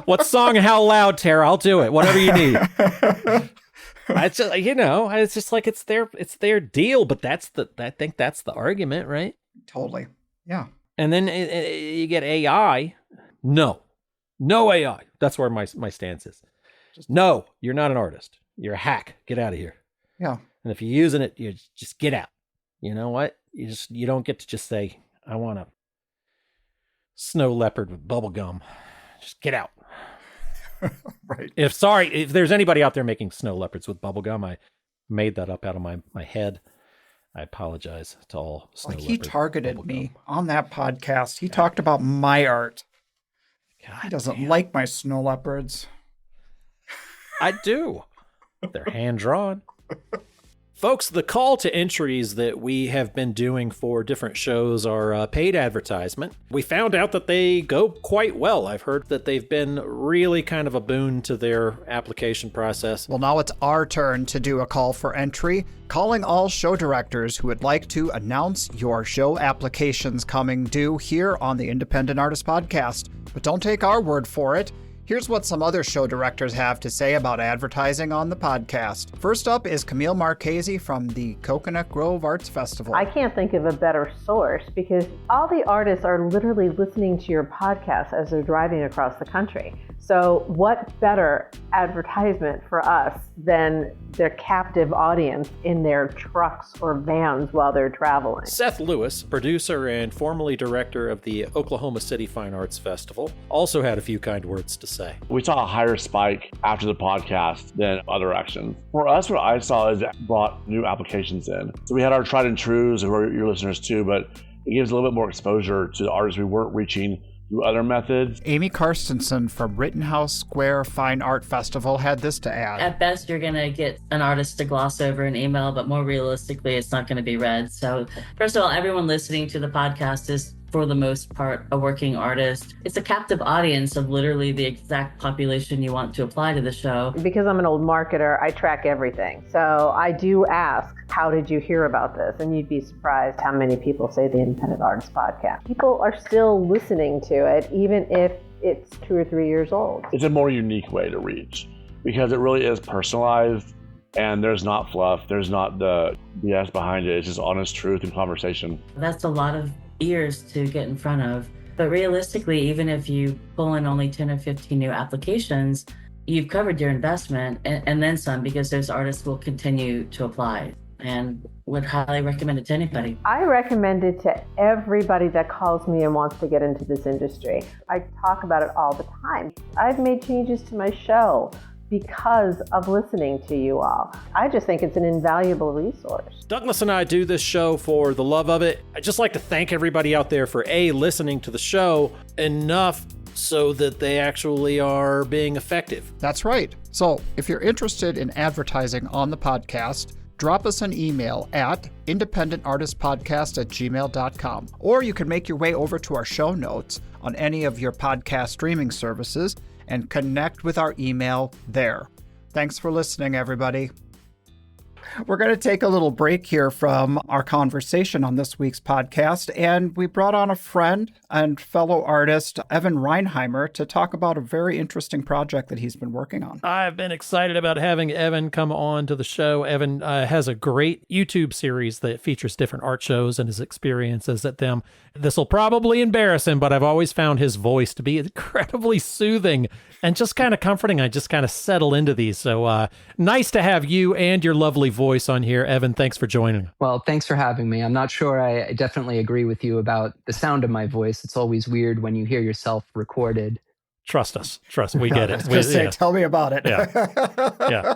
What song and how loud, Tara? I'll do it. Whatever you need. It's just, it's just like it's their deal, but I think that's the argument, right? Totally. Yeah. And then you get AI. No AI. That's where my stance is. No, you're not an artist. You're a hack. Get out of here. Yeah. And if you're using it, you just get out. You know what? You don't get to just say, I want a snow leopard with bubble gum. Just get out. Right. If there's anybody out there making snow leopards with bubble gum, I made that up out of my head. I apologize to all snow leopards. He targeted me on that podcast. He talked about my art. He doesn't like my snow leopards. I do. They're hand-drawn. Folks, the call to entries that we have been doing for different shows are paid advertisement. We found out that they go quite well. I've heard that they've been really kind of a boon to their application process. Well, now it's our turn to do a call for entry, calling all show directors who would like to announce your show applications coming due here on the Independent Artist Podcast. But don't take our word for it. Here's what some other show directors have to say about advertising on the podcast. First up is Camille Marchese from the Coconut Grove Arts Festival. I can't think of a better source because all the artists are literally listening to your podcast as they're driving across the country. So what better advertisement for us than their captive audience in their trucks or vans while they're traveling? Seth Lewis, producer and formerly director of the Oklahoma City Fine Arts Festival, also had a few kind words to say. We saw a higher spike after the podcast than other actions. For us, what I saw is it brought new applications in. So we had our tried and trues, who are your listeners too, but it gives a little bit more exposure to the artists we weren't reaching through other methods. Amy Karstensen from Rittenhouse Square Fine Art Festival had this to add. At best, you're going to get an artist to gloss over an email, but more realistically, it's not going to be read. So first of all, everyone listening to the podcast is, for the most part, a working artist. It's a captive audience of literally the exact population you want to apply to the show. Because I'm an old marketer, I track everything. So I do ask, how did you hear about this? And you'd be surprised how many people say the Independent Artist Podcast. People are still listening to it, even if it's 2 or 3 years old. It's a more unique way to reach because it really is personalized and there's not fluff. There's not the BS behind it. It's just honest truth and conversation. That's a lot of ears to get in front of. But realistically, even if you pull in only 10 or 15 new applications, you've covered your investment and then some, because those artists will continue to apply, and would highly recommend it to anybody. I recommend it to everybody that calls me and wants to get into this industry. I talk about it all the time. I've made changes to my show because of listening to you all. I just think it's an invaluable resource. Douglas and I do this show for the love of it. I'd just like to thank everybody out there for listening to the show enough so that they actually are being effective. That's right. So if you're interested in advertising on the podcast, drop us an email at independentartistpodcast@gmail.com. Or you can make your way over to our show notes on any of your podcast streaming services and connect with our email there. Thanks for listening, everybody. We're going to take a little break here from our conversation on this week's podcast, and we brought on a friend and fellow artist, Evan Reinheimer, to talk about a very interesting project that he's been working on. I've been excited about having Evan come on to the show. Evan has a great YouTube series that features different art shows and his experiences at them. This will probably embarrass him, but I've always found his voice to be incredibly soothing and just kind of comforting. I just kind of settle into these. So nice to have you and your lovely voice on here. Evan, thanks for joining. Well, thanks for having me. I'm not sure I definitely agree with you about the sound of my voice. It's always weird when you hear yourself recorded. Trust us. We get it. Tell me about it. Yeah.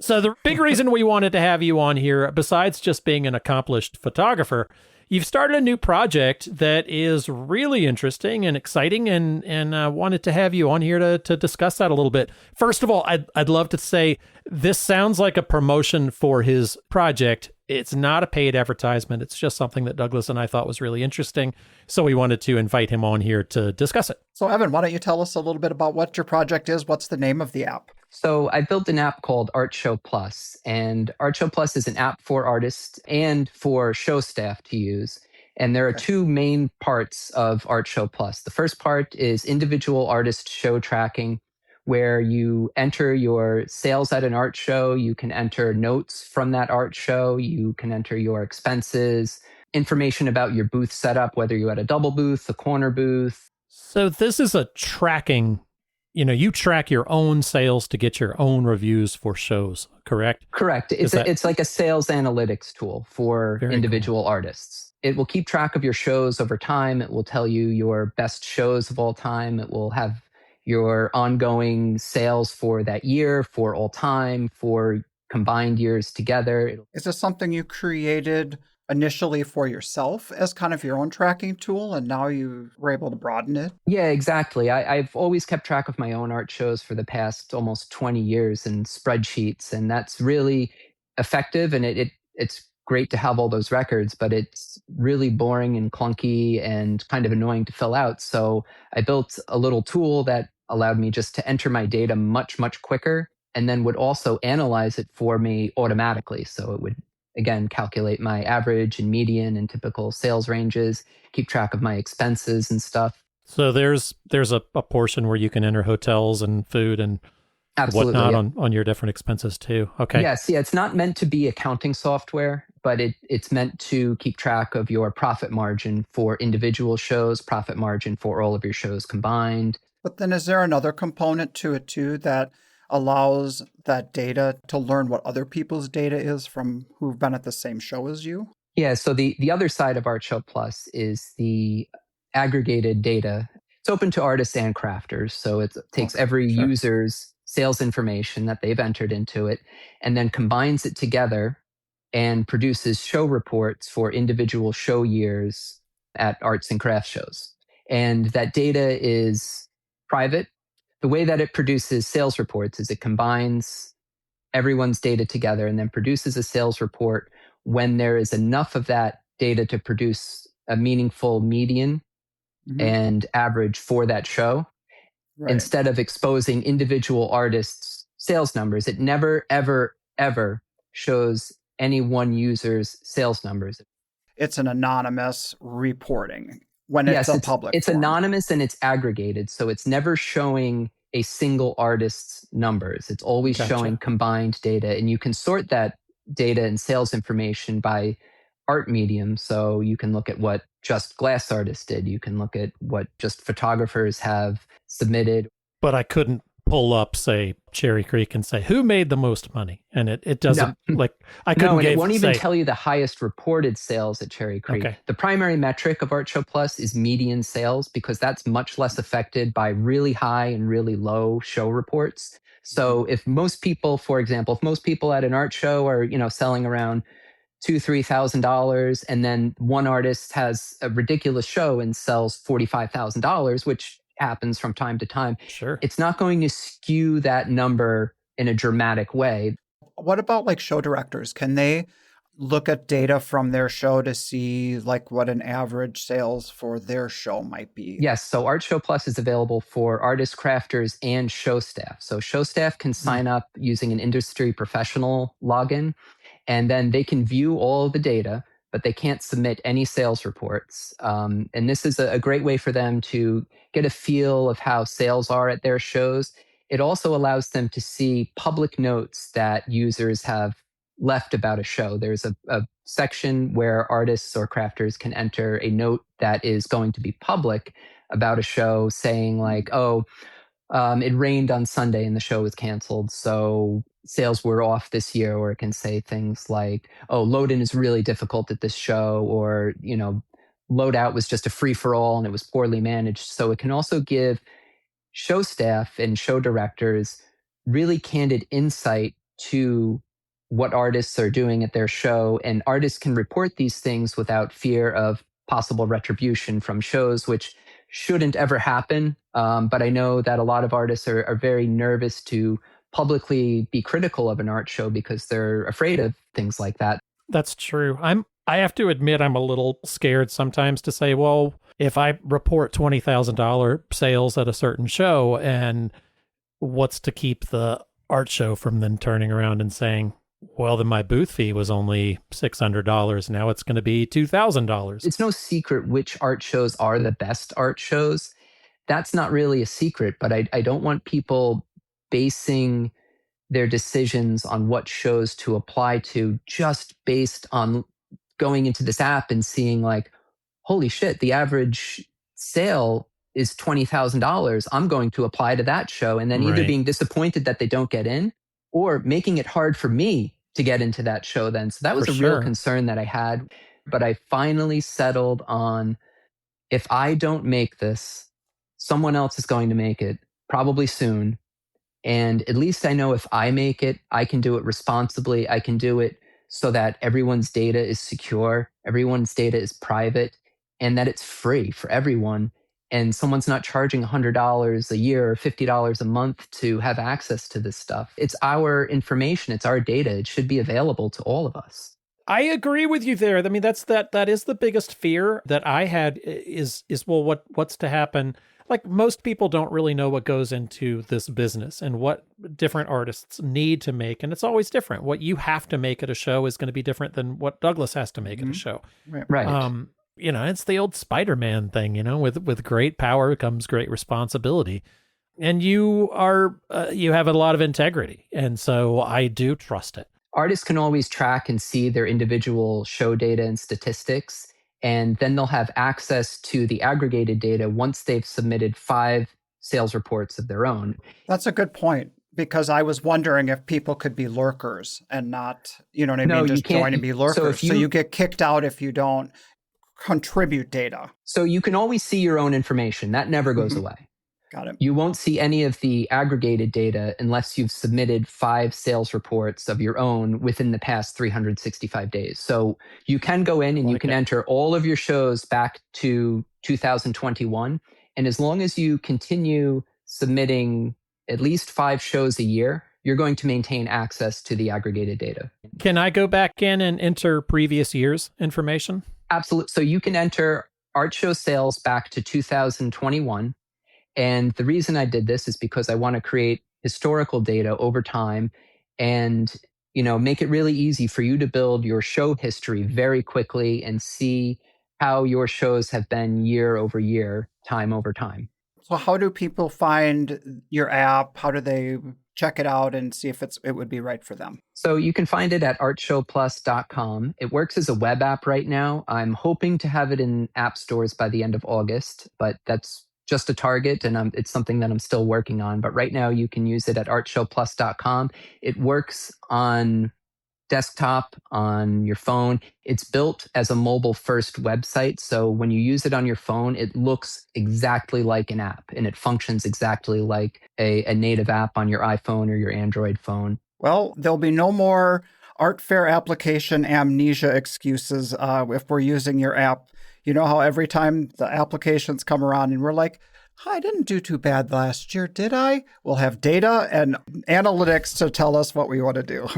So the big reason we wanted to have you on here, besides just being an accomplished photographer, you've started a new project that is really interesting and exciting, and wanted to have you on here to discuss that a little bit. First of all, I'd love to say this sounds like a promotion for his project. It's not a paid advertisement. It's just something that Douglas and I thought was really interesting. So we wanted to invite him on here to discuss it. So Evan, why don't you tell us a little bit about what your project is? What's the name of the app? So I built an app called Art Show Plus, and Art Show Plus is an app for artists and for show staff to use. And there are two main parts of Art Show Plus. The first part is individual artist show tracking, where you enter your sales at an art show. You can enter notes from that art show. You can enter your expenses, information about your booth setup, whether you had a double booth, a corner booth. So this is a tracking, you track your own sales to get your own reviews for shows, correct? Correct. It's like a sales analytics tool for individual artists. It will keep track of your shows over time. It will tell you your best shows of all time. It will have your ongoing sales for that year, for all time, for combined years together. Is this something you created initially for yourself as kind of your own tracking tool, and now you were able to broaden it? Yeah, exactly. I've always kept track of my own art shows for the past almost 20 years in spreadsheets, and that's really effective, and it's great to have all those records, but it's really boring and clunky and kind of annoying to fill out. So I built a little tool that allowed me just to enter my data much, much quicker, and then would also analyze it for me automatically. So it would, again, calculate my average and median and typical sales ranges, keep track of my expenses and stuff. So there's a portion where you can enter hotels and food and Absolutely, whatnot on your different expenses too. Okay. Yes, yeah. It's not meant to be accounting software, but it's meant to keep track of your profit margin for individual shows, profit margin for all of your shows combined. But then is there another component to it too that allows that data to learn what other people's data is from who've been at the same show as you? Yeah, so the other side of Art Show Plus is the aggregated data. It's open to artists and crafters, so it takes every user's sales information that they've entered into it and then combines it together and produces show reports for individual show years at arts and crafts shows. And that data is private. The way that it produces sales reports is it combines everyone's data together and then produces a sales report when there is enough of that data to produce a meaningful median and average for that show. Right. Instead of exposing individual artists' sales numbers, it never, ever, ever shows any one user's sales numbers. It's an anonymous reporting when it's a public It's form. Anonymous and it's aggregated. So it's never showing a single artist's numbers. It's always showing combined data. And you can sort that data and sales information by art medium. So you can look at what just glass artists did. You can look at what just photographers have submitted. But I couldn't pull up, say, Cherry Creek and say, who made the most money? And it doesn't, I couldn't No, and it won't even tell you the highest reported sales at Cherry Creek. Okay. The primary metric of Art Show Plus is median sales because that's much less affected by really high and really low show reports. So if most people, for example, at an art show are, selling around $2,000-$3,000, and then one artist has a ridiculous show and sells $45,000, which happens from time to time. Sure. It's not going to skew that number in a dramatic way. What about show directors? Can they look at data from their show to see what an average sales for their show might be? Yes. So Art Show Plus is available for artists, crafters, and show staff. So show staff can sign up using an industry professional login. and then they can view all the data, but they can't submit any sales reports. And this is a great way for them to get a feel of how sales are at their shows. It also allows them to see public notes that users have left about a show. There's a section where artists or crafters can enter a note that is going to be public about a show, saying like, oh, it rained on Sunday and the show was canceled, so sales were off this year. Or it can say things like, oh, load-in is really difficult at this show, or, load-out was just a free-for-all and it was poorly managed. So it can also give show staff and show directors really candid insight to what artists are doing at their show. And artists can report these things without fear of possible retribution from shows, which shouldn't ever happen. But I know that a lot of artists are very nervous to publicly be critical of an art show because they're afraid of things like that. That's true. I have to admit I'm a little scared sometimes to say, well, if I report $20,000 sales at a certain show, and what's to keep the art show from then turning around and saying, well, then my booth fee was only $600. Now it's going to be $2,000. It's no secret which art shows are the best art shows. That's not really a secret, but I don't want people basing their decisions on what shows to apply to just based on going into this app and seeing like, holy shit, the average sale is $20,000. I'm going to apply to that show. And then either being disappointed that they don't get in, or making it hard for me to get into that show then. So that was a real concern that I had. But I finally settled on, if I don't make this, someone else is going to make it, probably soon. And at least I know if I make it, I can do it responsibly. I can do it so that everyone's data is secure, everyone's data is private, and that it's free for everyone. And someone's not charging $100 a year or $50 a month to have access to this stuff. It's our information. It's our data. It should be available to all of us. I agree with you there. I mean, that is the biggest fear that I had is well, what's to happen? Like, most people don't really know what goes into this business and what different artists need to make. And it's always different. What you have to make at a show is going to be different than what Douglas has to make at a show. Right. It's the old Spider-Man thing, with great power comes great responsibility. And you have a lot of integrity. And so I do trust it. Artists can always track and see their individual show data and statistics, and then they'll have access to the aggregated data once they've submitted 5 sales reports of their own. That's a good point, because I was wondering if people could be lurkers and not, just join and be lurkers. So you get kicked out if you don't contribute data. So you can always see your own information. That never goes away. Got it. You won't see any of the aggregated data unless you've submitted 5 sales reports of your own within the past 365 days. So you can go in and you can enter all of your shows back to 2021. And as long as you continue submitting at least 5 shows a year, you're going to maintain access to the aggregated data. Can I go back in and enter previous year's information? Absolutely. So you can enter art show sales back to 2021. And the reason I did this is because I want to create historical data over time and, make it really easy for you to build your show history very quickly and see how your shows have been year over year, time over time. So how do people find your app? How do they check it out and see if it would be right for them? So you can find it at artshowplus.com. It works as a web app right now. I'm hoping to have it in app stores by the end of August, but that's just a target, and it's something that I'm still working on. But right now you can use it at artshowplus.com. It works on desktop, on your phone. It's built as a mobile-first website, so when you use it on your phone, it looks exactly like an app, and it functions exactly like a native app on your iPhone or your Android phone. Well, there'll be no more art fair application amnesia excuses if we're using your app. You know how every time the applications come around and we're like, I didn't do too bad last year, did I? We'll have data and analytics to tell us what we want to do.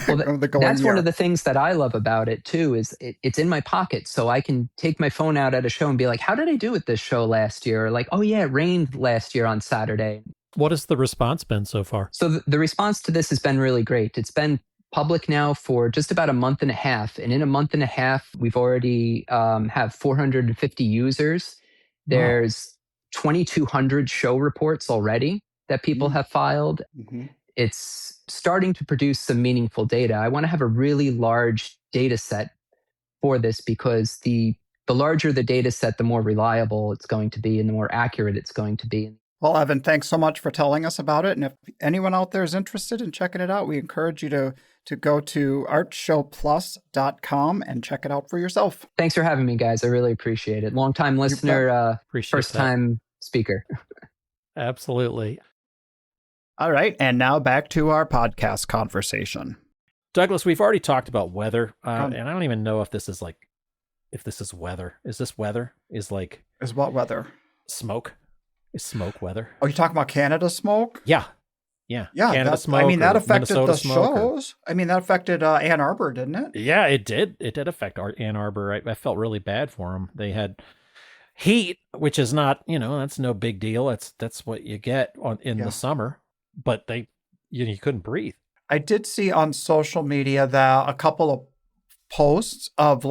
Well, that's one of the things that I love about it too, is it's in my pocket. So I can take my phone out at a show and be like, how did I do at this show last year? Or like, oh yeah, it rained last year on Saturday. What has the response been so far? So the response to this has been really great. It's been public now for just about a month and a half. And in a month and a half, we've already have 450 users. There's 2,200 show reports already that people have filed. Mm-hmm. It's starting to produce some meaningful data. I want to have a really large data set for this because the larger the data set, the more reliable it's going to be and the more accurate it's going to be. Well, Evan, thanks so much for telling us about it. And if anyone out there is interested in checking it out, we encourage you to go to artshowplus.com and check it out for yourself. Thanks for having me, guys. I really appreciate it. Long-time listener, first-time speaker. Absolutely. All right. And now back to our podcast conversation. Douglas, we've already talked about weather, and I don't even know if this is weather. Is this weather? Is what weather? Smoke. Is smoke weather? Oh, you're talking about Canada smoke? Yeah. Canada smoke. I mean, that affected Minnesota the shows. I mean, that affected Ann Arbor, didn't it? Yeah, it did. It did affect Ann Arbor. I felt really bad for them. They had heat, which is not, that's no big deal. That's what you get in the summer. But you couldn't breathe. I did see on social media that a couple of posts of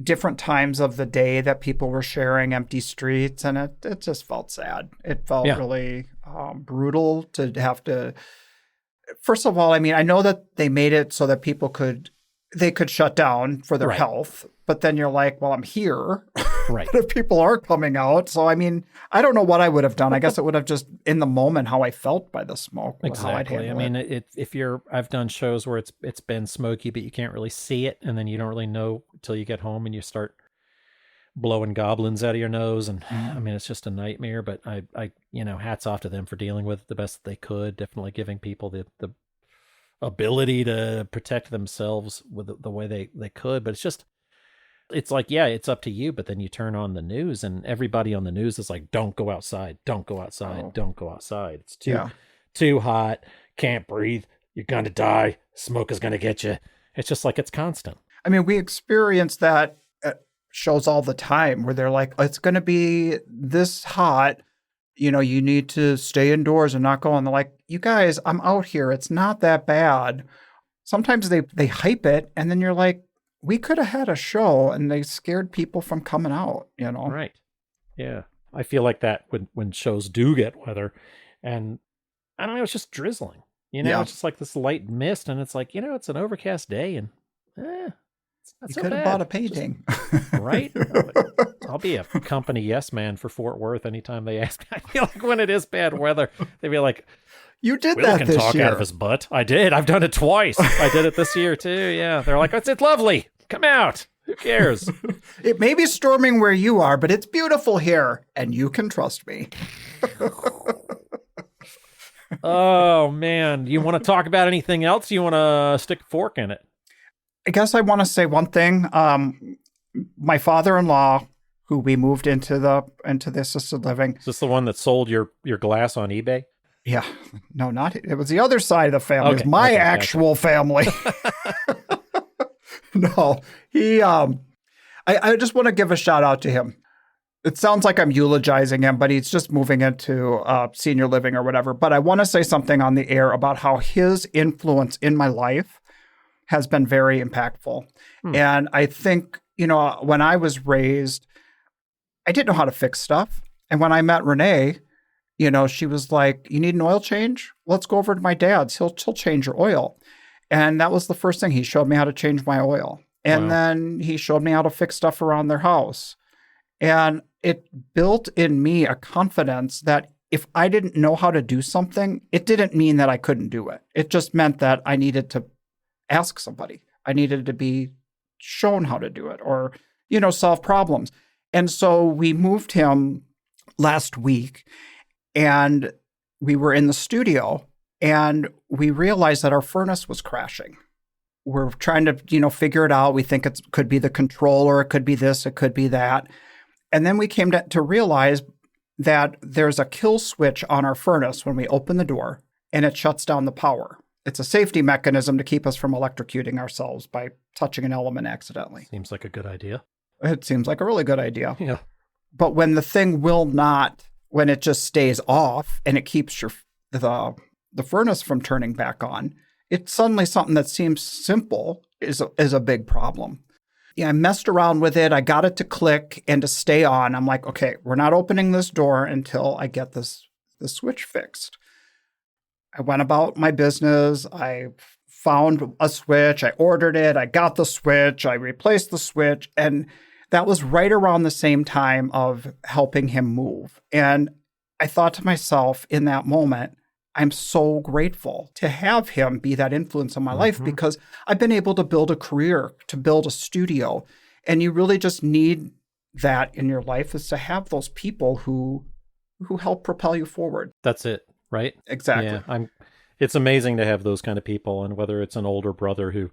different times of the day that people were sharing empty streets, and it just felt sad. It felt really brutal to have to. First of all, I mean, I know that they made it so that people could shut down for their health, but then you're like, well, I'm here. Right. If people are coming out. So, I mean, I don't know what I would have done. I guess it would have just in the moment how I felt by the smoke. Exactly. I mean, I've done shows where it's been smoky, but you can't really see it. And then you don't really know until you get home and you start blowing goblins out of your nose. And I mean, it's just a nightmare, but I hats off to them for dealing with it the best that they could. Definitely giving people the ability to protect themselves with the way they could. But it's like, it's up to you. But then you turn on the news and everybody on the news is like, don't go outside. Don't go outside. Don't go outside. It's too hot. Can't breathe. You're going to die. Smoke is going to get you. It's just like, it's constant. I mean, we experience that at shows all the time where they're like, it's going to be this hot. You need to stay indoors and not go on. They're like, you guys, I'm out here. It's not that bad. Sometimes they hype it. And then you're like, we could have had a show and they scared people from coming out, Right. Yeah. I feel like that when shows do get weather and I don't know, it's just drizzling, it's just like this light mist and it's like, it's an overcast day and it's not so bad. You could have bought a painting. Right? I'll be a company yes man for Fort Worth anytime they ask me. I feel like when it is bad weather, they'd be like, you did Will that can this talk year. Out of his butt. I did. I've done it twice. I did it this year too. Yeah. They're like, it's lovely. Come out. Who cares? It may be storming where you are, but it's beautiful here. And you can trust me. Oh, man. You want to talk about anything else? You want to stick a fork in it? I guess I want to say one thing. My father-in-law, who we moved into the assisted living. Is this the one that sold your glass on eBay? Yeah. No, not it. It was the other side of the family. Okay. It was my actual family. No, he, I just want to give a shout out to him. It sounds like I'm eulogizing him, but he's just moving into senior living or whatever. But I want to say something on the air about how his influence in my life has been very impactful. And I think, when I was raised, I didn't know how to fix stuff. And when I met Renee, she was like, you need an oil change? Let's go over to my dad's. He'll change your oil. And that was the first thing. He showed me how to change my oil. And then he showed me how to fix stuff around their house. And it built in me a confidence that if I didn't know how to do something, it didn't mean that I couldn't do it. It just meant that I needed to ask somebody. I needed to be shown how to do it or, solve problems. And so we moved him last week and we were in the studio and we realized that our furnace was crashing. We're trying to, figure it out. We think it could be the controller, it could be this, it could be that. And then we came to realize that there's a kill switch on our furnace when we open the door and it shuts down the power. It's a safety mechanism to keep us from electrocuting ourselves by touching an element accidentally. Seems like a good idea. It seems like a really good idea. Yeah. But when the thing when it just stays off and it keeps the furnace from turning back on, it's suddenly something that seems simple is a big problem. Yeah, I messed around with it. I got it to click and to stay on. I'm like, okay, we're not opening this door until I get the switch fixed. I went about my business. I found a switch. I ordered it. I got the switch. I replaced the switch. And that was right around the same time of helping him move. And I thought to myself in that moment, I'm so grateful to have him be that influence in my life, because I've been able to build a career, to build a studio. And you really just need that in your life, is to have those people who help propel you forward. That's it, right? Exactly. Yeah, it's amazing to have those kind of people. And whether it's an older brother who,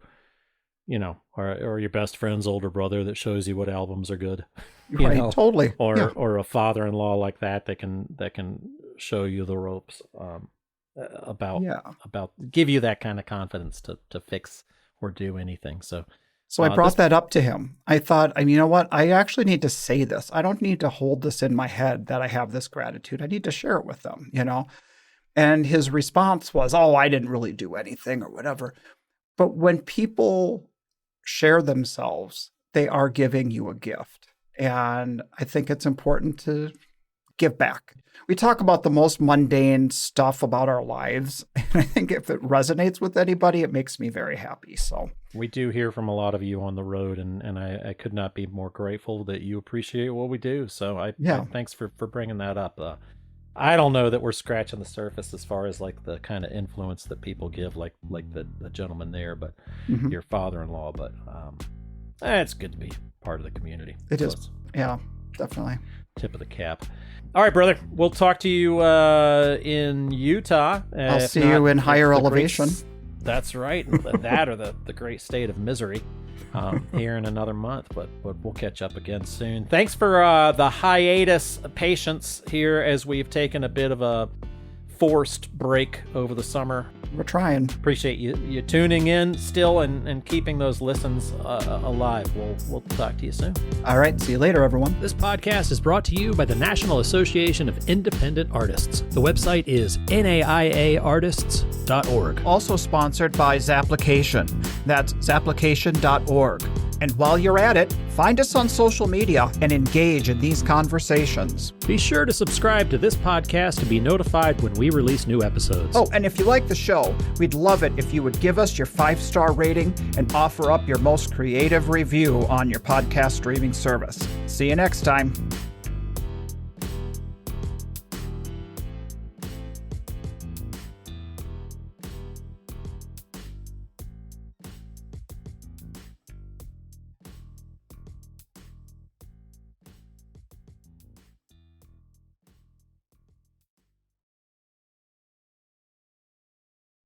or your best friend's older brother that shows you what albums are good, Right, totally. Or a father-in-law like that can show you the ropes. About give you that kind of confidence to fix or do anything. So I brought that up to him. I thought, you know what? I actually need to say this. I don't need to hold this in my head that I have this gratitude. I need to share it with them, And his response was, oh, I didn't really do anything or whatever. But when people share themselves, they are giving you a gift. And I think it's important to give back. We talk about the most mundane stuff about our lives. And I think if it resonates with anybody, it makes me very happy. So we do hear from a lot of you on the road, and I could not be more grateful that you appreciate what we do. So thanks for bringing that up. I don't know that we're scratching the surface as far as like the kind of influence that people give, like the gentleman there, but your father-in-law. But it's good to be part of the community. It is. Yeah, definitely. Tip of the cap. All right, brother. We'll talk to you in Utah. I'll see you in higher elevation. That's right. That or the great state of misery here in another month. But we'll catch up again soon. Thanks for the hiatus patience here as we've taken a bit of a forced break over the summer. We're trying. Appreciate you tuning in still and keeping those listens alive. We'll talk to you soon. All right. See you later, everyone. This podcast is brought to you by the National Association of Independent Artists. The website is naiaartists.org. Also sponsored by Zapplication. That's zapplication.org. And while you're at it, find us on social media and engage in these conversations. Be sure to subscribe to this podcast to be notified when we release new episodes. Oh, and if you like the show, we'd love it if you would give us your 5-star rating and offer up your most creative review on your podcast streaming service. See you next time.